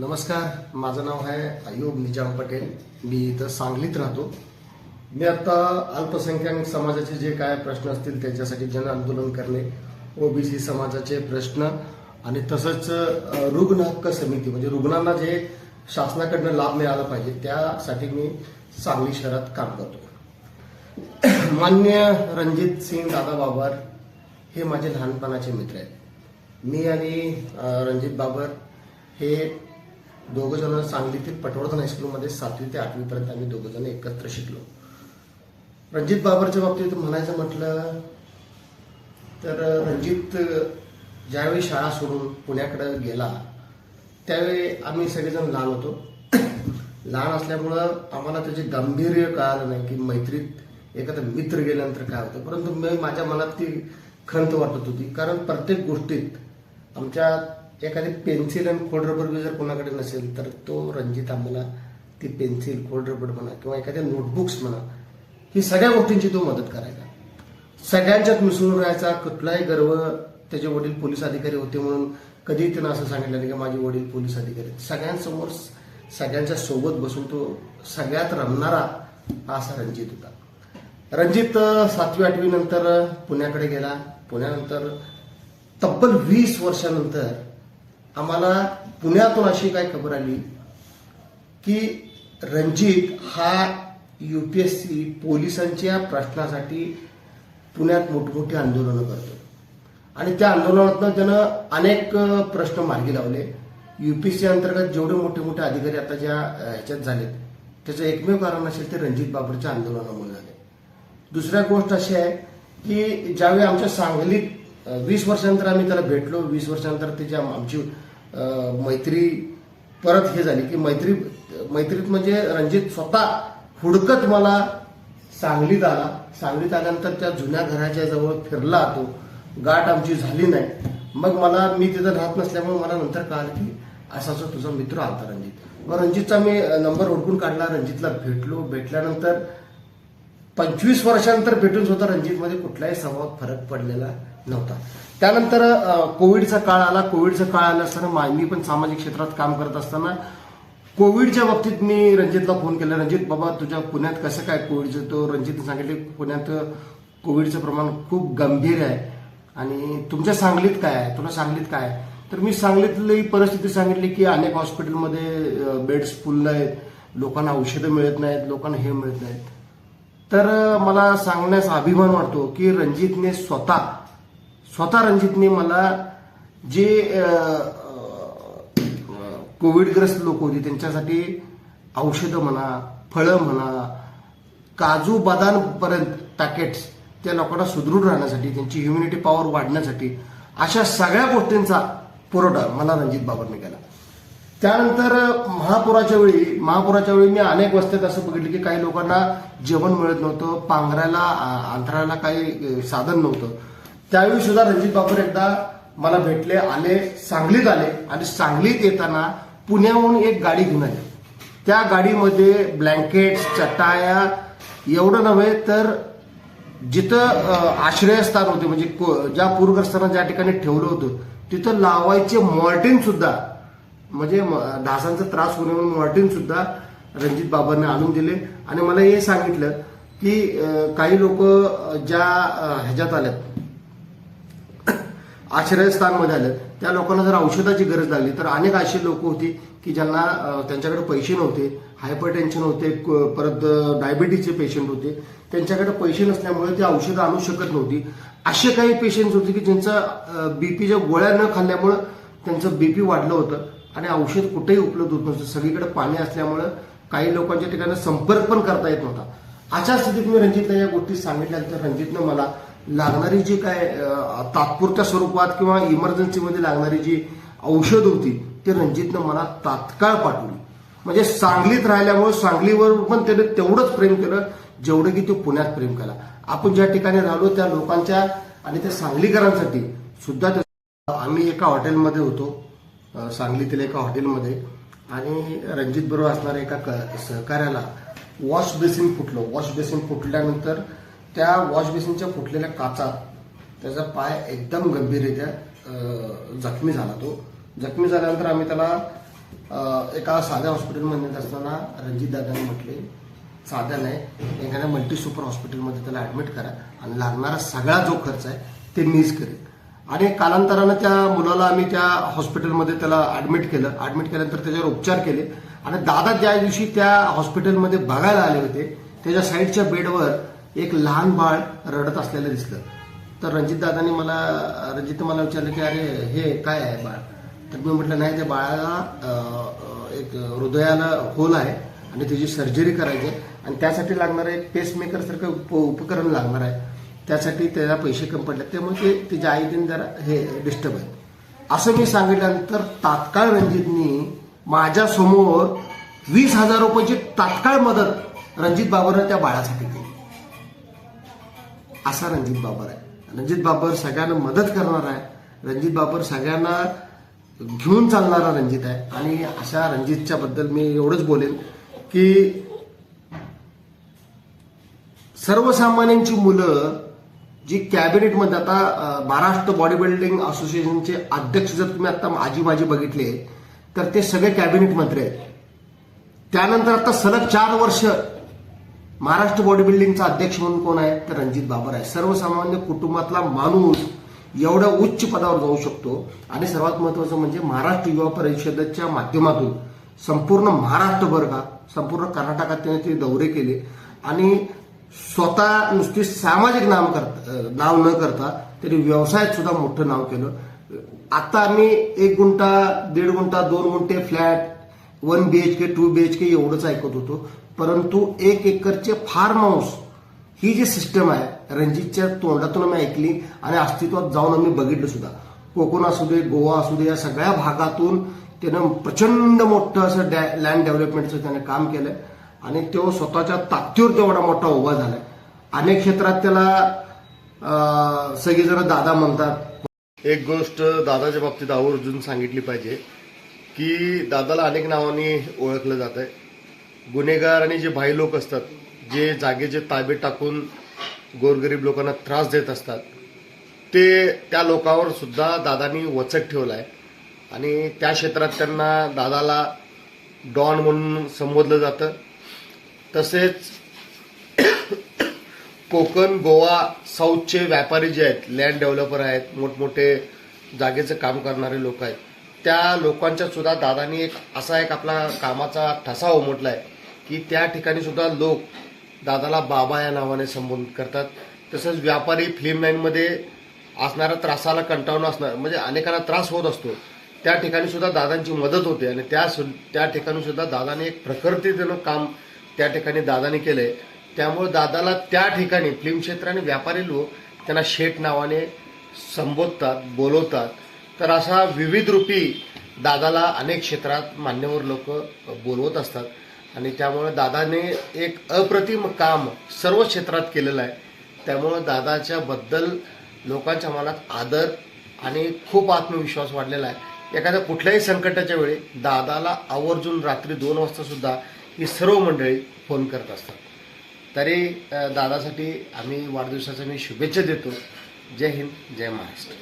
नमस्कार, माझं नाव आहे अयूब निजाम पटेल. मी इथं सांगलीत राहतो. मी आता अल्पसंख्याक समाजाचे जे काय प्रश्न असतील त्याच्यासाठी जन आंदोलन करणे, ओबीसी समाजाचे प्रश्न आणि तसंच रुग्ण हक्क समिती म्हणजे रुग्णांना जे शासनाकडनं लाभ मिळाला पाहिजे त्यासाठी मी सांगली शहरात काम करतो. मान्य रणजित सिंग दादा बाबर हे माझे लहानपणाचे मित्र आहेत. मी आणि रणजित बाबर हे दोघं जण सांगलीतील पटवर्धन हायस्कूलमध्ये 7वी ते 8वी पर्यंत आम्ही दोघं जण एकत्र शिकलो. रणजित बाबरच्या बाबतीत म्हणायचं म्हटलं तर रणजित ज्यावेळी शाळा सोडून पुण्याकडे गेला त्यावेळी आम्ही सगळेजण लहान होतो. लहान असल्यामुळं आम्हाला त्याचे गांभीर्य कळालं नाही की मैत्रीत एखादा मित्र गेल्यानंतर काय होतं. परंतु माझ्या मनात ती खंत वाटत होती, कारण प्रत्येक गोष्टीत आमच्या एखादी पेन्सिल आणि खोड रबर जर कोणाकडे नसेल तर तो रणजित आम्हाला ती पेन्सिल खोड रबर म्हणा किंवा एखाद्या नोटबुक्स म्हणा ही सगळ्या गोष्टींची तो मदत करायचा. सगळ्यांच्यात मिसळून राहायचा. कुठलाही गर्व त्याचे वडील पोलीस अधिकारी होते म्हणून कधीही त्यानं असं सांगितलं नाही की माझे वडील पोलीस अधिकारी. सगळ्यांसमोर सगळ्यांच्या सोबत बसून तो सगळ्यात रमणारा असा रणजित होता. रणजित 7वी 8वी नंतर पुण्याकडे गेला. पुण्यानंतर तब्बल 20 वर्षानंतर आम्हाला पुण्यातून अशी काय खबर आली की रणजित हा UPSC पोलिसांच्या प्रश्नासाठी पुण्यात मोठमोठी आंदोलनं करतो आणि त्या आंदोलनातून त्यानं अनेक प्रश्न मार्गी लावले. UPSC अंतर्गत जेवढे मोठे मोठे अधिकारी आता ज्या ह्याच्यात झालेत त्याचं एकमेव कारण असेल ते रणजित बाबरच्या आंदोलनामुळे झाले. दुसऱ्या गोष्ट अशी आहे की ज्यावेळी आमच्या सांगलीत 20 वर्षानंतर आम्ही त्याला भेटलो. 20 वर्षानंतर त्याची आमची मैत्री परत हे झाली की मैत्रीत म्हणजे रणजित स्वतः हुडकत मला सांगलीत आला. सांगलीत आल्यानंतर त्या जुन्या घराच्या जवळ फिरला. तो गाठ आमची झाली नाही. मग मी तिथं राहत नसल्यामुळे मला नंतर कळालं की असाच तुझा मित्र आलता रणजित. मग रणजितचा मी नंबर हुडकून काढला. रणजितला भेटलो. भेटल्यानंतर 25 वर्षानंतर भेटून सुद्धा रणजितमध्ये कुठल्याही स्वभावात फरक पडलेला नव्हता. त्यानंतर कोविडचा काळ आला. कोविडचा काळ आला असताना मी पण सामाजिक क्षेत्रात काम करत असताना कोविडच्या बाबतीत मी रणजितला फोन केला. रणजित बाबा तुझ्या पुण्यात कसं काय कोविडचं? तो रणजितने सांगितले पुण्यात कोविडचं प्रमाण खूप गंभीर आहे आणि तुमच्या सांगलीत काय आहे, तुला सांगलीत काय आहे? तर मी सांगलीतली परिस्थिती सांगितली की अनेक हॉस्पिटलमध्ये बेड्स फुल आहेत, लोकांना औषधं मिळत नाहीत, लोकांना हे मिळत नाहीत. तर मला सांगण्यास अभिमान वाटतो की रणजितने स्वतः रणजितने मला जे कोविडग्रस्त लोक होते त्यांच्यासाठी औषधं म्हणा, फळं म्हणा, काजू बदाम पर्यंत पॅकेट्स त्या लोकांना सुदृढ राहण्यासाठी, त्यांची ह्युम्युनिटी पॉवर वाढण्यासाठी अशा सगळ्या गोष्टींचा पुरवठा मला रणजित बाबरने केला. त्यानंतर महापुराच्या वेळी मी अनेक वस्त्यात असं बघितलं की काही लोकांना जेवण मिळत नव्हतं, पांघरायला अंतरायला काही साधन नव्हतं. त्यावेळी सुद्धा रणजित बाबर एकदा मला भेटले, सांगलीत आले आणि सांगलीत येताना पुण्याहून एक गाडी घेऊन आली. त्या गाडीमध्ये ब्लँकेट्स, चटाया एवढं नव्हे तर जिथं आश्रयस्थान होते म्हणजे ज्या पूरग्रस्तांना ज्या ठिकाणी ठेवलं होतं तिथं लावायचे मॉर्टिन सुद्धा म्हणजे डासांचा त्रास होणे म्हणून मॉर्टिन सुद्धा रणजित बाबरने आणून दिले. आणि मला हे सांगितलं की काही लोक ज्या ह्याच्यात आल्यात आश्रयस्थानमध्ये आले त्या लोकांना जर औषधाची गरज लागली तर अनेक अशी लोक होती की ज्यांना त्यांच्याकडे पैसे नव्हते, हायपरटेन्शन होते, परत डायबिटीजचे पेशंट होते, त्यांच्याकडे पैसे नसल्यामुळे ते औषधं आणू शकत नव्हती. असे काही पेशंट्स होते की ज्यांचं बीपीच्या गोळ्या न खाल्ल्यामुळं त्यांचं बीपी वाढलं होतं आणि औषध कुठेही उपलब्ध होत नव्हतं. सगळीकडे पाणी असल्यामुळं काही लोकांच्या ठिकाणी संपर्क पण करता येत नव्हता. अशा स्थितीत मी रणजितला या गोष्टी सांगितल्यानंतर रणजितनं मला लागणारी जी काय तात्पुरत्या स्वरूपात किंवा इमर्जन्सीमध्ये लागणारी जी औषध होती ते रणजितनं मला तात्काळ पाठवली. म्हणजे सांगलीत राहिल्यामुळे सांगलीवर पण त्याने तेवढंच प्रेम केलं जेवढं की तो पुण्यात प्रेम केला. आपण ज्या ठिकाणी राहिलो त्या लोकांच्या आणि त्या सांगलीकरांसाठी सुद्धा आम्ही एका हॉटेलमध्ये होतो, सांगलीतील एका हॉटेलमध्ये, आणि रणजित बरोबर असणाऱ्या एका सहकार्याला वॉश बेसिन फुटलं. वॉश बेसिन फुटल्यानंतर त्या वॉश बेसिनच्या फुटलेल्या काचात त्याचा पाय एकदम गंभीररित्या जखमी झाला. तो जखमी झाल्यानंतर आम्ही त्याला एका साध्या हॉस्पिटलमध्ये येत असताना रणजितदादांनी म्हटले, साध्या नाही एखाद्या मल्टी सुपर हॉस्पिटलमध्ये त्याला ॲडमिट करा आणि लागणारा सगळा जो खर्च आहे ते मीच करेन. आणि कालांतरानं त्या मुलाला आम्ही त्या हॉस्पिटलमध्ये त्याला ॲडमिट केलं. ॲडमिट केल्यानंतर त्याच्यावर उपचार केले आणि दादा ज्या दिवशी त्या हॉस्पिटलमध्ये बघायला आले होते त्याच्या साईडच्या बेडवर एक लहान बाळ रडत असलेलं दिसलं. तर रणजितने मला विचारलं की अरे हे काय आहे बाळ. तर मी म्हटलं नाही, त्या बाळाला एक हृदयाला होल आहे आणि त्याची सर्जरी करायची आहे आणि त्यासाठी लागणारं एक पेसमेकर सारखं उपकरण लागणार आहे, त्यासाठी त्याला पैसे कमी पडले, त्यामुळे तिच्या आईने जरा हे डिस्टर्ब आहे असं मी सांगितल्यानंतर तात्काळ रणजितनी माझ्यासमोर 20,000 रुपयाची तात्काळ मदत रणजित बाबरने त्या बाळासाठी केली. असा रणजित बाबर आहे. रणजित बाबर सगळ्यांना मदत करणार आहे. रणजित बाबर सगळ्यांना घेऊन चालणारा रणजित आहे. आणि अशा रणजितच्या बद्दल मी एवढंच बोलेन की सर्वसामान्यांची मुलं जी कॅबिनेटमध्ये, आता महाराष्ट्र बॉडी बिल्डिंग असोसिएशनचे अध्यक्ष जर तुम्ही आता माझी बघितले तर ते सगळे कॅबिनेट मंत्री आहेत. त्यानंतर आता सलग 4 वर्ष महाराष्ट्र बॉडी बिल्डिंगचा अध्यक्ष म्हणून कोण आहे तर रणजित बाबर आहे. सर्वसामान्य कुटुंबातला माणूस एवढ्या उच्च पदावर जाऊ शकतो. आणि सर्वात महत्वाचं म्हणजे महाराष्ट्र युवा परिषदेच्या माध्यमातून संपूर्ण महाराष्ट्रभर का संपूर्ण कर्नाटकात त्याने ते दौरे केले आणि स्वतः नुसती सामाजिक नाव न करता त्यांनी व्यवसायात सुद्धा मोठं नाव केलं. आता आम्ही 1 गुंठा 1.5 गुंठा 2 गुंठे फ्लॅट 1 BHK 2 BHK एवढंच ऐकत होतो, परंतु 1 एकरचे फार्म हाऊस ही जी सिस्टम आहे रणजितच्या तोंडातून आम्ही ऐकली आणि अस्तित्वात जाऊन आम्ही बघितलं सुद्धा. कोकण असू दे, गोवा असू दे, या सगळ्या भागातून त्यानं प्रचंड मोठं असं लँड डेव्हलपमेंटचं त्याने काम केलंय आणि तो स्वतःच्या ताकदीवर तेवढा मोठा उभा झालाय. अनेक क्षेत्रात त्याला सगळेजण दादा म्हणतात. एक गोष्ट दादाच्या बाबतीत आवर्जून सांगितली पाहिजे की दादाला अनेक नावांनी ओळखलं जात आहे. गुन्हेगार आणि जे भाई लोक असतात, जे जागेचे ताबे टाकून गोरगरीब लोकांना त्रास देत असतात, त्या लोकांवर सुद्धा दादानी वचक ठेवला आहे. आणि त्या क्षेत्रात त्यांना दादाला डॉन म्हणून संबोधलं जातं. तसेच कोकण, गोवा, साऊथचे व्यापारी जे आहेत, लँड डेव्हलपर आहेत, मोठमोठे जागेचं काम करणारे लोक आहेत, त्या लोकांच्या सुद्धा दादानी असा एक आपला कामाचा ठसा उमटलाय की त्या ठिकाणी सुद्धा लोक दादाला बाबा या नावाने संबोधित करतात. तसंच व्यापारी फिल्म लाईनमध्ये असणाऱ्या त्रासाला कंटाळून असणार, म्हणजे अनेकांना त्रास होत असतो, त्या ठिकाणी सुद्धा दादांची मदत होते. आणि त्या ठिकाणी सुद्धा दादाने एक प्रखरतेनं काम त्या ठिकाणी दादाने केलंय. त्यामुळे दादाला त्या ठिकाणी फिल्म क्षेत्र आणि व्यापारी लोक त्यांना शेठ नावाने संबोधतात, बोलवतात. तर असा विविध रूपी दादाला अनेक क्षेत्रात मान्यवर लोक बोलवत असतात. आणि त्यामुळे दादाने एक अप्रतिम काम सर्व क्षेत्रात केलेलं आहे. त्यामुळे दादाच्या बद्दल लोकांच्या मनात आदर आणि खूप आत्मविश्वास वाढलेला आहे. एखाद्या कुठल्याही संकटाच्या वेळी दादाला आवर्जून रात्री 2 वाजता सुद्धा ही सर्व मंडळी फोन करत असतात. तरी दादासाठी आम्ही वाढदिवसाच्या शुभेच्छा देतो. जय हिंद, जय महाराष्ट्र.